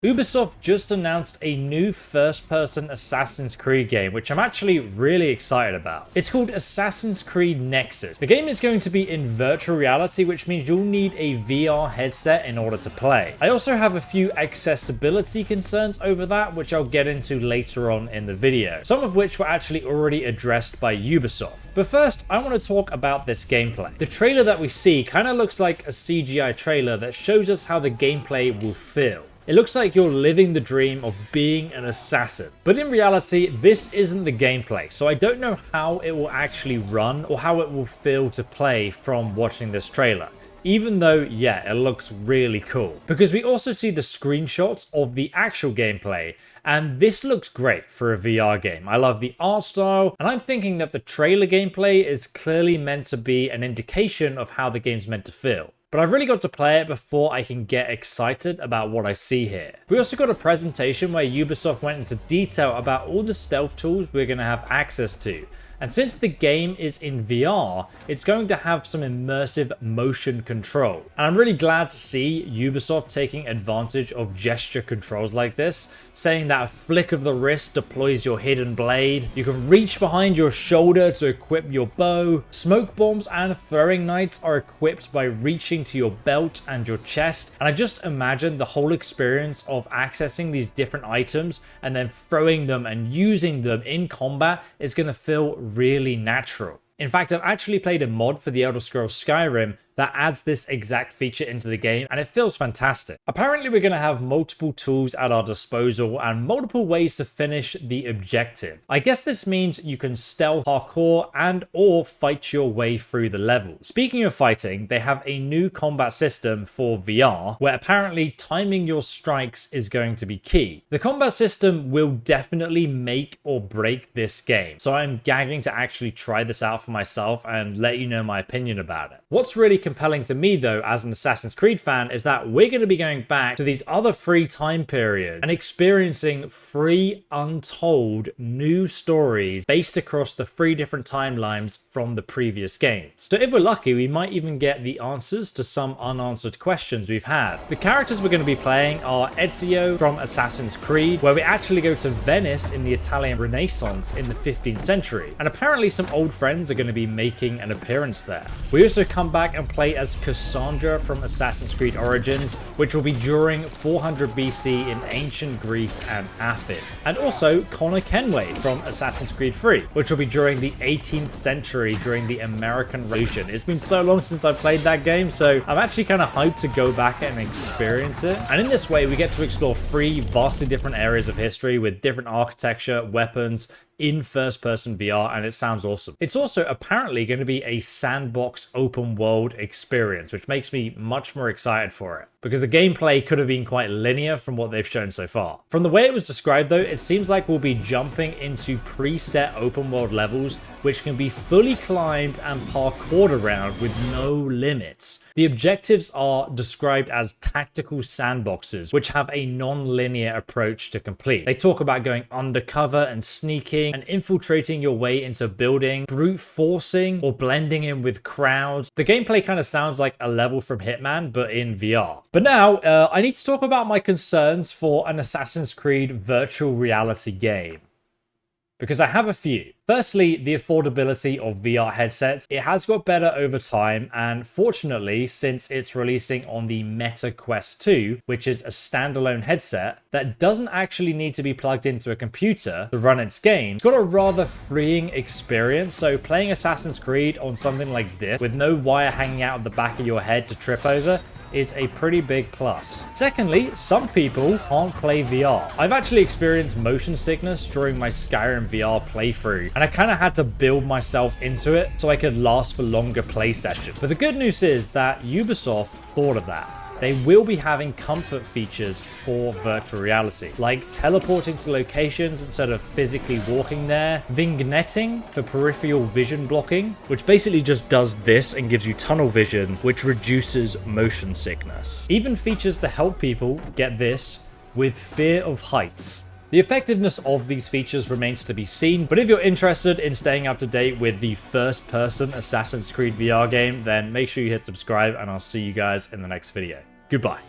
Ubisoft just announced a new first-person Assassin's Creed game, which I'm actually really excited about. It's called Assassins Creed Nexus. The game is going to be in virtual reality, which means you'll need a VR headset in order to play. I also have a few accessibility concerns over that, which I'll get into later on in the video, some of which were actually already addressed by Ubisoft. But first, I want to talk about this gameplay. The trailer that we see kind of looks like a CGI trailer that shows us how the gameplay will feel. It looks like you're living the dream of being an assassin. But in reality, this isn't the gameplay, so I don't know how it will actually run or how it will feel to play from watching this trailer. Even though, yeah, it looks really cool. Because we also see the screenshots of the actual gameplay, and this looks great for a VR game. I love the art style, and I'm thinking that the trailer gameplay is clearly meant to be an indication of how the game's meant to feel. But I've really got to play it before I can get excited about what I see here. We also got a presentation where Ubisoft went into detail about all the stealth tools we're going to have access to. And since the game is in VR, it's going to have some immersive motion control. And I'm really glad to see Ubisoft taking advantage of gesture controls like this, saying that a flick of the wrist deploys your hidden blade. You can reach behind your shoulder to equip your bow. Smoke bombs and throwing knights are equipped by reaching to your belt and your chest. And I just imagine the whole experience of accessing these different items and then throwing them and using them in combat is going to feel really natural. In fact, I've actually played a mod for the Elder Scrolls Skyrim that adds this exact feature into the game, and it feels fantastic. Apparently, we're going to have multiple tools at our disposal and multiple ways to finish the objective. I guess this means you can stealth, parkour, and or fight your way through the level. Speaking of fighting, they have a new combat system for VR, where apparently timing your strikes is going to be key. The combat system will definitely make or break this game, so I'm gagging to actually try this out for myself and let you know my opinion about it. What's really compelling to me though as an Assassin's Creed fan is that we're going to be going back to these other free time periods and experiencing three untold new stories based across the three different timelines from the previous games. So if we're lucky, we might even get the answers to some unanswered questions we've had. The characters we're going to be playing are Ezio from Assassin's Creed, where we actually go to Venice in the Italian Renaissance in the 15th century, and apparently some old friends are going to be making an appearance there. We also come back and play as Cassandra from Assassin's Creed Origins, which will be during 400 BC in ancient Greece and Athens. And also Connor Kenway from Assassin's Creed 3, which will be during the 18th century during the American Revolution. It's been so long since I played that game, so I'm actually kind of hyped to go back and experience it. And in this way, we get to explore three vastly different areas of history with different architecture, weapons, in first-person VR, and it sounds awesome. It's also apparently going to be a sandbox open world experience, which makes me much more excited for it, because the gameplay could have been quite linear from what they've shown so far. From the way it was described though, it seems like we'll be jumping into preset open world levels, which can be fully climbed and parkoured around with no limits. The objectives are described as tactical sandboxes, which have a non-linear approach to complete. They talk about going undercover and sneaking and infiltrating your way into building, brute forcing, or blending in with crowds. The gameplay kind of sounds like a level from Hitman, but in VR. But now, I need to talk about my concerns for an Assassin's Creed virtual reality game, because I have a few. Firstly, the affordability of VR headsets. It has got better over time, and fortunately, since it's releasing on the Meta Quest 2, which is a standalone headset that doesn't actually need to be plugged into a computer to run its game, it's got a rather freeing experience. So playing Assassin's Creed on something like this with no wire hanging out of the back of your head to trip over is a pretty big plus. Secondly, some people can't play VR. I've actually experienced motion sickness during my Skyrim VR playthrough, and I kind of had to build myself into it so I could last for longer play sessions. But the good news is that Ubisoft thought of that. They will be having comfort features for virtual reality, like teleporting to locations instead of physically walking there, vignetting for peripheral vision blocking, which basically just does this and gives you tunnel vision, which reduces motion sickness. Even features to help people, get this, with fear of heights. The effectiveness of these features remains to be seen, but if you're interested in staying up to date with the first-person Assassin's Creed VR game, then make sure you hit subscribe, and I'll see you guys in the next video. Goodbye.